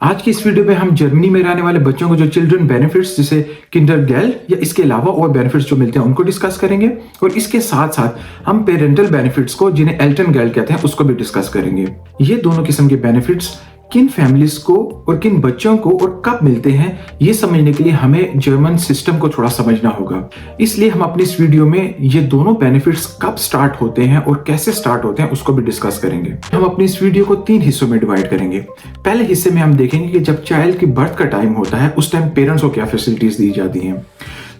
आज की इस वीडियो में हम जर्मनी में रहने वाले बच्चों को जो चिल्ड्रन बेनिफिट्स जैसे किंडरगेल्ट या इसके अलावा और बेनिफिट्स जो मिलते हैं उनको डिस्कस करेंगे और इसके साथ साथ हम पेरेंटल बेनिफिट्स को जिन्हें एल्टरनेगेल्ट कहते हैं उसको भी डिस्कस करेंगे। ये दोनों किस्म के बेनिफिट्स किन फैमिलीज को और किन बच्चों को और कब मिलते हैं ये समझने के लिए हमें जर्मन सिस्टम को थोड़ा समझना होगा। इसलिए हम अपनी इस वीडियो में ये दोनों बेनिफिट्स कब स्टार्ट होते हैं और कैसे स्टार्ट होते हैं उसको भी डिस्कस करेंगे। हम अपनी इस वीडियो को 3 हिस्सों में डिवाइड करेंगे। पहले हिस्से में हम देखेंगे कि जब चाइल्ड की बर्थ का टाइम होता है उस टाइम पेरेंट्स को क्या फैसिलिटीज दी जाती हैं।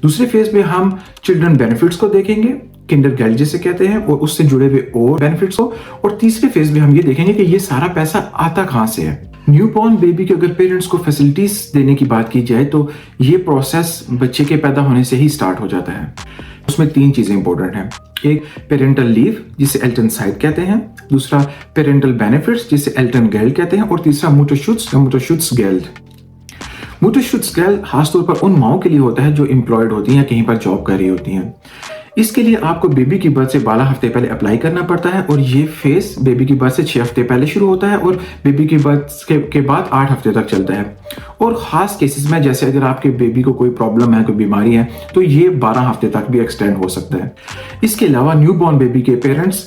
दूसरे फेज में हम चिल्ड्रन बेनिफिट्स को देखेंगे, किंडरगेल्ट जिसे कहते हैं, और उससे जुड़े हुए और बेनिफिट्स को। और तीसरे फेज में हम ये देखेंगे कि ये सारा पैसा आता कहां से है। न्यूबॉर्न बेबी के अगर पेरेंट्स को फैसिलिटीज देने की बात की जाए तो ये प्रोसेस बच्चे के पैदा होने से ही स्टार्ट हो जाता है। उसमें 3 चीजें इंपॉर्टेंट हैं। एक पेरेंटल लीव जिसे एल्टर्नसाइड कहते हैं, दूसरा पेरेंटल बेनिफिट्स जिसे एल्टर्नगेल्ट कहते हैं, और तीसरा मुटरशुट्स या मुटरशुट्सगेल्ट। मुटरशुट्सगेल्ट खासतौर पर उन माओं के लिए होता है जो एम्प्लॉयड होती हैं या कहीं पर जॉब कर रही होती हैं। इसके लिए आपको बेबी की बर्थ से 12 हफ्ते पहले अप्लाई करना पड़ता है और ये फेज बेबी की बर्थ से 6 हफ्ते पहले शुरू होता है और बेबी की बर्थ के बाद 8 हफ्ते तक चलता है। और खास केसेस में जैसे अगर आपके बेबी को कोई प्रॉब्लम है, कोई बीमारी है, तो ये 12 हफ्ते तक भी एक्सटेंड हो सकता है। इसके अलावा न्यूबॉर्न बेबी के पेरेंट्स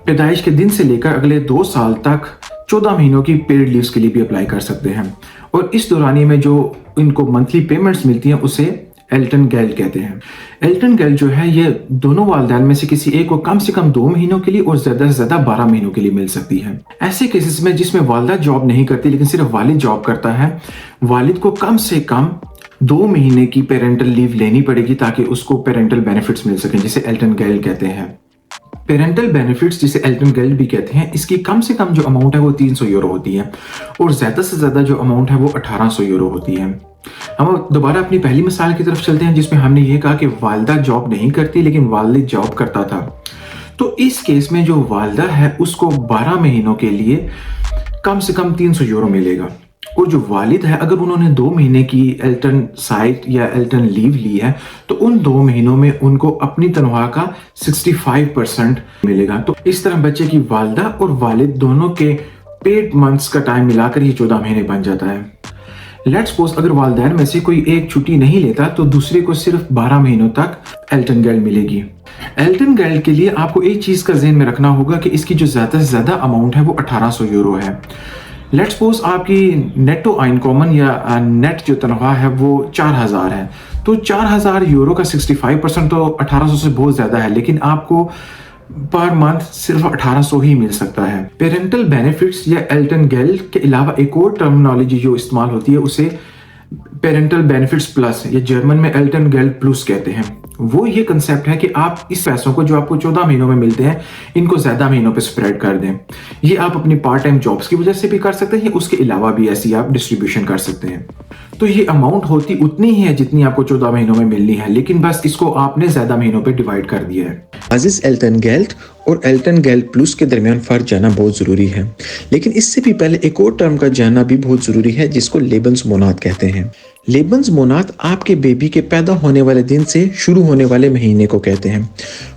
पैदाइश के दिन से लेकर अगले 2 साल तक 14 महीनों की पेड लीव्स के लिए भी अप्लाई कर सकते हैं। और इस दौरानी में जो इनको मंथली पेमेंट्स मिलती हैं उसे एल्टर्नगेल्ट कहते हैं। एल्टर्नगेल्ट जो है ये दोनों वालिदैन में से किसी एक को कम से कम 2 महीनों के लिए और ज्यादा से ज्यादा 12 महीनों के लिए मिल सकती है। ऐसे केसेस में जिसमें वालिदा जॉब नहीं करती लेकिन सिर्फ वालिद जॉब करता है, वालिद को कम से कम 2 महीने की पेरेंटल लीव लेनी पड़ेगी ताकि उसको पेरेंटल बेनिफिट्स मिल सकें जिसे एल्टर्नगेल्ट कहते हैं। पेरेंटल बेनिफिट्स जिसे एल्टर्नगेल्ट भी कहते हैं, इसकी कम से कम जो अमाउंट है वो 300 यूरो होती है और ज्यादा से ज्यादा जो अमाउंट है वो 1800 यूरो होती है। हम दोबारा अपनी पहली मिसाल की तरफ चलते हैं जिसमें हमने ये कहा कि वालिदा जॉब नहीं करती लेकिन वालिद जॉब करता था। तो इस केस में जो वालिदा है उसको 12 महीनों के लिए कम से कम 300 यूरो मिलेगा और जो वालिद है अगर उन्होंने 2 महीने की एल्टर्नसाइड या एल्टर्न लीव ली है तो उन 2 महीनों में उनको अपनी तनख्वाह का 65% मिलेगा। तो इस तरह बच्चे की वालिदा और वालिद दोनों के पेड मंथ्स का टाइम मिलाकर ये 14 महीने बन जाता है। लेट्स सपोज अगर वालिदैन में से कोई एक छुट्टी नहीं लेता तो दूसरे को सिर्फ 12 महीनों तक एल्टर्नगेल्ट मिलेगी। एल्टर्नगेल्ट के लिए आपको एक चीज का ज़हन में रखना होगा कि इसकी जो ज्यादा से ज्यादा अमाउंट है वो 1800 यूरो है। लेट्स सपोज आपकी नेटो आइनकॉमन या नेट जो तनख्वाह है वो 4000 है, तो 4000 यूरो का 65% तो 1800 से बहुत ज्यादा है, लेकिन आपको पर मंथ सिर्फ 1800 ही मिल सकता है। पेरेंटल बेनिफिट्स या एल्टर्नगेल्ट के अलावा एक और टर्मिनोलॉजी जो इस्तेमाल होती है उसे पेरेंटल बेनिफिट्स प्लस या जर्मन में एल्टर्नगेल्ट प्लस कहते हैं। वो ये कंसेप्ट है कि आप इस पैसों को जो आपको 14 महीनों में मिलते हैं इनको ज्यादा महीनों पे स्प्रेड कर दें। ये आप अपनी पार्ट टाइम जॉब्स की वजह से भी कर सकते हैं या उसके अलावा भी ऐसी आप डिस्ट्रीब्यूशन कर सकते हैं। तो ये अमाउंट होती उतनी ही है जितनी आपको 14 महीनों में मिलनी है, लेकिन बस इसको आपने ज्यादा महीनों पे डिवाइड कर दिया है। बासिस एल्टर्नगेल्ट और एल्टर्नगेल्ट प्लस के दरमियान फर्क जानना बहुत जरूरी है, लेकिन इससे भी पहले एक और टर्म का जानना भी बहुत जरूरी है जिसको लेबन्समोनात कहते हैं। लेबन्समोनात आपके बेबी के पैदा होने वाले दिन से शुरू होने वाले महीने को कहते हैं।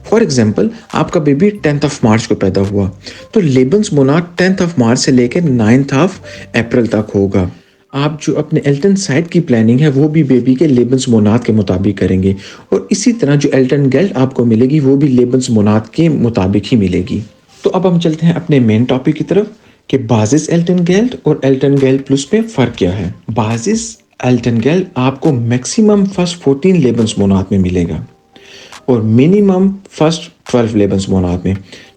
फॉर एग्जाम्पल आपका बेबी 10th ऑफ मार्च को पैदा हुआ तो लेबन्समोनात 10th ऑफ मार्च से लेकर 9th ऑफ अप्रैल तक होगा। आप जो अपने एल्टर्नसाइड की प्लानिंग है वो भी बेबी के लेबन्समोनात के मुताबिक करेंगे और इसी तरह जो एल्टर्नगेल्ट आपको मिलेगी वो भी लेबन्समोनात के मुताबिक ही मिलेगी। तो अब हम चलते हैं अपने मेन टॉपिक की तरफ कि बासिस एल्टर्नगेल्ट और एल्टर्नगेल्ट प्लस में फ़र्क क्या है। बासिस एल्टर्नगेल्ट आपको मैक्सिमम फर्स्ट 14 लेबन्समोनात में मिलेगा और मिनिमम फर्स्ट 12 लेबन्समोनात में।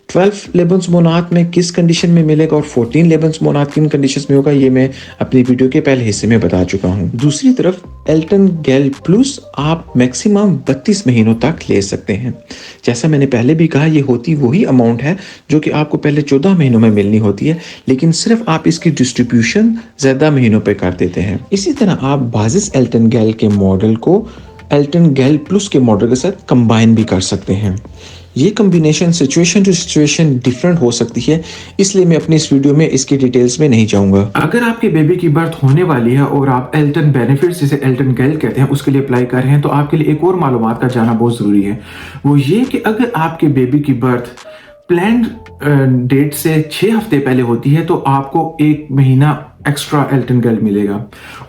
12 लेबन्समोनात में किस कंडीशन में मिलेगा और 14 लेबन्समोनात किन कंडीशन में होगा ये मैं अपनी वीडियो के पहले हिस्से में बता चुका हूँ। दूसरी तरफ एल्टर्नगेल्ट प्लस आप मैक्सिमम 32 महीनों तक ले सकते हैं। जैसा मैंने पहले भी कहा ये होती वही अमाउंट है जो कि आपको पहले 14 महीनों में मिलनी होती है, लेकिन सिर्फ आप इसकी डिस्ट्रीब्यूशन ज्यादा महीनों पर कर देते हैं। इसी तरह आप बासिस एल्टर्नगेल्ट के मॉडल को एल्टर्नगेल्ट प्लस के मॉडल के साथ कंबाइन भी कर सकते हैं। ये combination situation to situation different हो सकती है, इसलिए मैं अपनी इस वीडियो में इसकी डिटेल्स में नहीं जाऊंगा। अगर आपके बेबी की बर्थ होने वाली है और आप एल्टर्न बेनिफिट्स जिसे एल्टर्नगेल्ट कहते हैं उसके लिए अप्लाई कर रहे हैं तो आपके लिए एक और मालूमात का जानना बहुत जरूरी है। वो ये कि अगर आपके बेबी की बर्थ प्लान्ड डेट से 6 हफ्ते पहले होती है तो आपको 1 महीना एक्स्ट्रा एल्टन गेल्ट मिलेगा।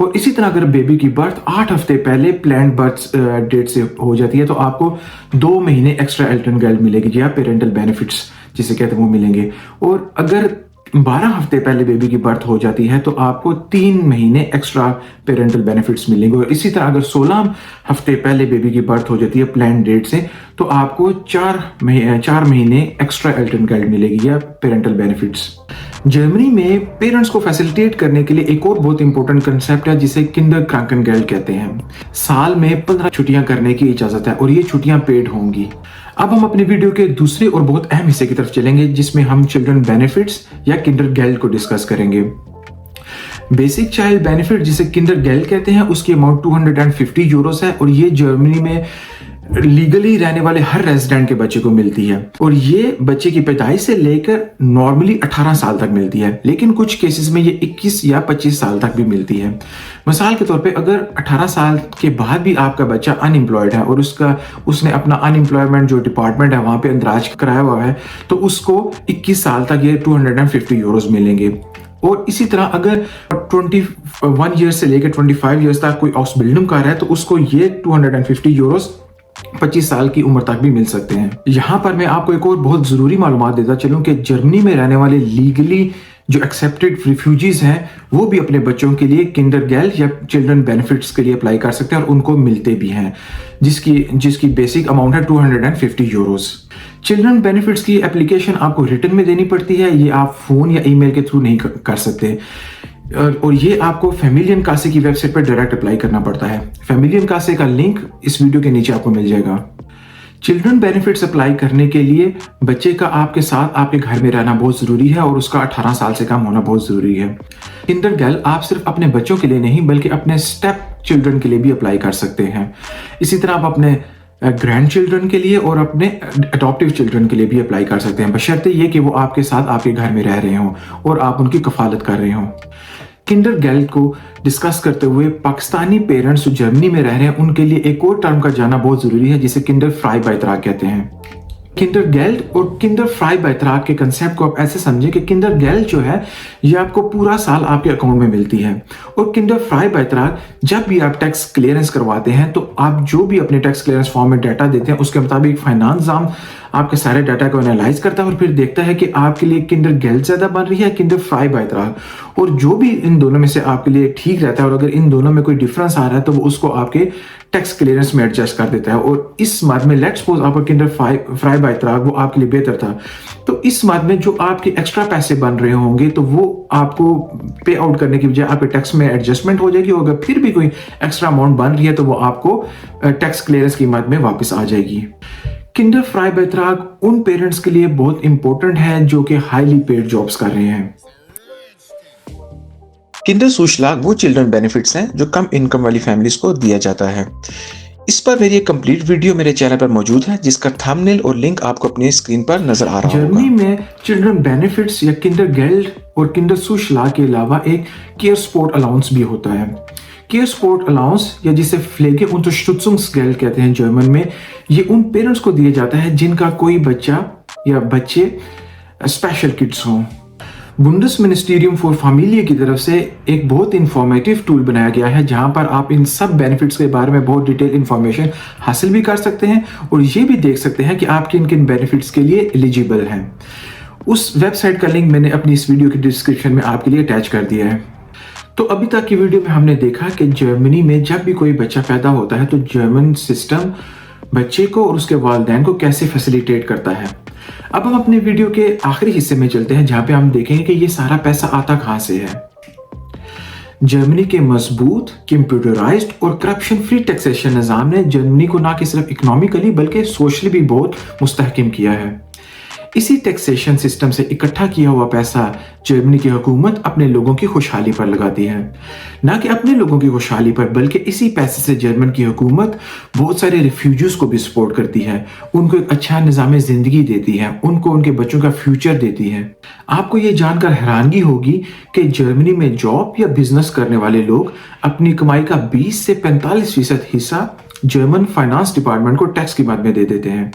और इसी तरह अगर बेबी की बर्थ 8 हफ्ते पहले प्लान्ड बर्थ डेट से हो जाती है तो आपको 2 महीने एक्स्ट्रा एल्टन गेल्ट मिलेगी या पेरेंटल बेनिफिट्स जिसे कहते हैं वो मिलेंगे। और अगर 12 हफ्ते पहले बेबी की बर्थ हो जाती है तो आपको 3 महीने एक्स्ट्रा पेरेंटल बेनिफिट्स मिलेंगे। और इसी तरह अगर 16 हफ्ते पहले बेबी की बर्थ हो जाती है प्लान डेट से तो आपको 4 महीने एक्स्ट्रा एल्टन गेल्ट मिलेगी या पेरेंटल बेनिफिट्स। जर्मनी में पेरेंट्स को फैसिलिटेट करने के लिए एक और बहुत इंपॉर्टेंट कंसेप्ट है जिसे किंडरक्रांकेनगेल्ट कहते हैं। साल में 15 छुट्टियां करने की इजाजत है और ये छुट्टियां पेड होंगी। अब हम अपने वीडियो के दूसरे और बहुत अहम हिस्से की तरफ चलेंगे जिसमें हम चिल्ड्रन बेनिफिट्स या किंडरगेल्ट को डिस्कस करेंगे। बेसिक चाइल्ड बेनिफिट जिसे किंडरगेल्ट कहते हैं उसकी अमाउंट 250 यूरोस है और ये जर्मनी में लीगली रहने वाले हर रेजिडेंट के बच्चे को मिलती है। और ये बच्चे की पैदाइश से लेकर नॉर्मली 18 साल तक मिलती है, लेकिन कुछ केसेस में ये 21 या 25 साल तक भी मिलती है। मिसाल के तौर पे अगर 18 साल के बाद भी आपका बच्चा अनएम्प्लॉयड है और उसने अपना अनएम्प्लॉयमेंट जो डिपार्टमेंट है वहां पे अंदराज कराया हुआ है तो उसको 21 साल तक ये 250 यूरोस मिलेंगे। और इसी तरह अगर 21 ईयर्स से लेकर 25 ईयर्स तक कोई हाउस बिल्डिंग कर रहा है तो उसको ये 250 यूरोस 25 साल की उम्र तक भी मिल सकते हैं। यहाँ पर मैं आपको एक और बहुत जरूरी मालूमात देता चलूं कि जर्मनी में रहने वाले लीगली जो एक्सेप्टेड रिफ्यूजीज हैं वो भी अपने बच्चों के लिए किंडरगेल्ट या चिल्ड्रन बेनिफिट्स के लिए अप्लाई कर सकते हैं और उनको मिलते भी हैं जिसकी बेसिक अमाउंट है 250 यूरोस। चिल्ड्रन बेनिफिट्स की एप्लीकेशन आपको रिटर्न में देनी पड़ती है, ये आप फोन या ईमेल के थ्रू नहीं कर सकते। और ये आपको फैमिलियन कासे की वेबसाइट पर डायरेक्ट अप्लाई करना पड़ता है। फैमिलियन कासे का लिंक इस वीडियो के नीचे आपको मिल जाएगा। चिल्ड्रन बेनिफिट्स अप्लाई करने के लिए बच्चे का आपके साथ आपके घर में रहना बहुत जरूरी है और उसका 18 साल से कम होना बहुत जरूरी है। किंडरगेल्ट आप सिर्फ अपने बच्चों के लिए नहीं बल्कि अपने स्टेप चिल्ड्रन के लिए भी अप्लाई कर सकते हैं। इसी तरह आप अपने ग्रैंड चिल्ड्रन के लिए और अपने अडॉप्टिव चिल्ड्रन के लिए भी अप्लाई कर सकते हैं, बशर्ते ये कि वो आपके साथ आपके घर में रह रहे हों और आप उनकी कफालत कर रहे हों। किंडरगेल्ट को डिस्कस करते हुए पाकिस्तानी पेरेंट्स जो जर्मनी में रह रहे हैं उनके लिए एक और टर्म का जानना बहुत जरूरी है जिसे किंडर फ्राई बाइत्राग कहते हैं। किंडरगेल्ट और किंडर फ्राई बाइत्राग के कंसेप्ट को आप ऐसे समझें कि किंडरगेल्ट जो है ये आपको पूरा साल आपके अकाउंट में मिलती है और किंडर फ्राई बाइत्राग जब भी आप टैक्स क्लियरेंस करवाते हैं तो आप जो भी अपने टैक्स क्लियरेंस फॉर्म में डाटा देते हैं उसके मुताबिक फाइनेंस जाम आपके सारे डाटा को एनालाइज करता है और फिर देखता है कि आपके लिए किंडरगेल्ट ज्यादा बन रही है किंडर फ्राई बाइत्राग, और जो भी इन दोनों में से आपके लिए ठीक रहता है और अगर इन दोनों में कोई डिफरेंस आ रहा है तो वो उसको आपके टैक्स क्लियरेंस में एडजस्ट कर देता है। और इस मद में लेट्स सपोज आपका किंडर फ्राई बाइत्राग वो आपके लिए बेहतर था तो इस मद में जो आपके एक्स्ट्रा पैसे बन रहे होंगे तो वो आपको पे आउट करने की बजाय आपके टैक्स में एडजस्टमेंट हो जाएगी और अगर फिर भी कोई एक्स्ट्रा अमाउंट बन रही है तो वो आपको टैक्स क्लियरेंस की मद में वापस आ जाएगी। किंडर फ्राई बाइत्राग उन पेरेंट्स के लिए बहुत इंपॉर्टेंट है जो कि हाईली पेड जॉब्स कर रहे हैं। किंडरजुशलाग वो चिल्ड्रन बेनिफिट्स हैं जो कम इनकम वाली फैमिलीज को दिया जाता है। इस पर मेरी एक कंप्लीट वीडियो मेरे चैनल पर मौजूद है जिसका थंबनेल और लिंक आपको अपनी स्क्रीन पर नजर आ रहा होगा। जर्मनी में चिल्ड्रन बेनिफिट्स या किंडरगेल्ट और किंडरजुशलाग के अलावा एक केयर सपोर्ट अलाउंस भी होता है। केयर सपोर्ट अलाउंस या जिसे फ्लेगे unterstützungsgeld कहते हैं जर्मन में, ये उन पेरेंट्स को दिया जाता है जिनका कोई बच्चा या बच्चे स्पेशल किड्स हों। बुंडस मिनिस्टीरियम फॉर फैमिली की तरफ से एक बहुत इंफॉर्मेटिव टूल बनाया गया है जहां पर आप इन सब बेनिफिट्स के बारे में बहुत डिटेल इंफॉर्मेशन हासिल भी कर सकते हैं और ये भी देख सकते हैं कि आप किन किन बेनिफिट्स के लिए एलिजिबल हैं। उस वेबसाइट का लिंक मैंने अपनी इस वीडियो की डिस्क्रिप्शन में आपके लिए अटैच कर दिया है। तो अभी तक की वीडियो में हमने देखा कि जर्मनी में जब भी कोई बच्चा पैदा होता है तो जर्मन सिस्टम बच्चे को और उसके वालिदैन को कैसे फैसिलिटेट करता है। अब हम अपने वीडियो के आखिरी हिस्से में चलते हैं जहां पे हम देखेंगे कि ये सारा पैसा आता कहां से है। जर्मनी के मजबूत, कंप्यूटराइज्ड और करप्शन फ्री टैक्सेशन निजाम ने जर्मनी को ना कि सिर्फ इकोनॉमिकली बल्कि सोशली भी बहुत मुस्तहकम किया है। इसी टैक्सेशन सिस्टम से इकट्ठा किया हुआ पैसा जर्मनी की हुकूमत अपने लोगों की खुशहाली पर लगाती है, ना कि अपने लोगों की खुशहाली पर, बल्कि इसी पैसे से जर्मन की हुकूमत बहुत सारे रिफ्यूजीज को भी सपोर्ट करती है, उनको एक अच्छा निज़ाम ज़िंदगी देती है, उनको उनके बच्चों का फ्यूचर देती है। आपको ये जानकर हैरानगी होगी कि जर्मनी में जॉब या बिजनेस करने वाले लोग अपनी कमाई का 20 से 45% हिस्सा जर्मन फाइनेंस डिपार्टमेंट को टैक्स की मद में दे देते हैं।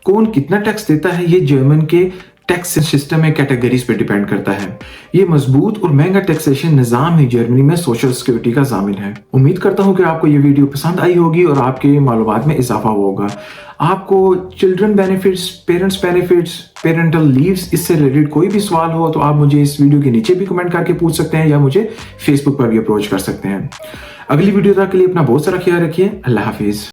कौन कितना टैक्स देता है ये जर्मन के टैक्स सिस्टम में कैटेगरीज पे डिपेंड करता है। ये मजबूत और महंगा टैक्सेशन निजाम ही जर्मनी में सोशल सिक्योरिटी का जामिन है। उम्मीद करता हूँ कि आपको ये वीडियो पसंद आई होगी और आपके मालूमात में इजाफा होगा। आपको children benefits, parents benefits, parental leaves, इससे रिलेटेड कोई भी सवाल हो तो आप मुझे इस वीडियो के नीचे भी कमेंट करके पूछ सकते हैं या मुझे फेसबुक पर भी अप्रोच कर सकते हैं। अगली वीडियो तक के लिए अपना बहुत सारा ख्याल रखिए। अल्लाह हाफिज।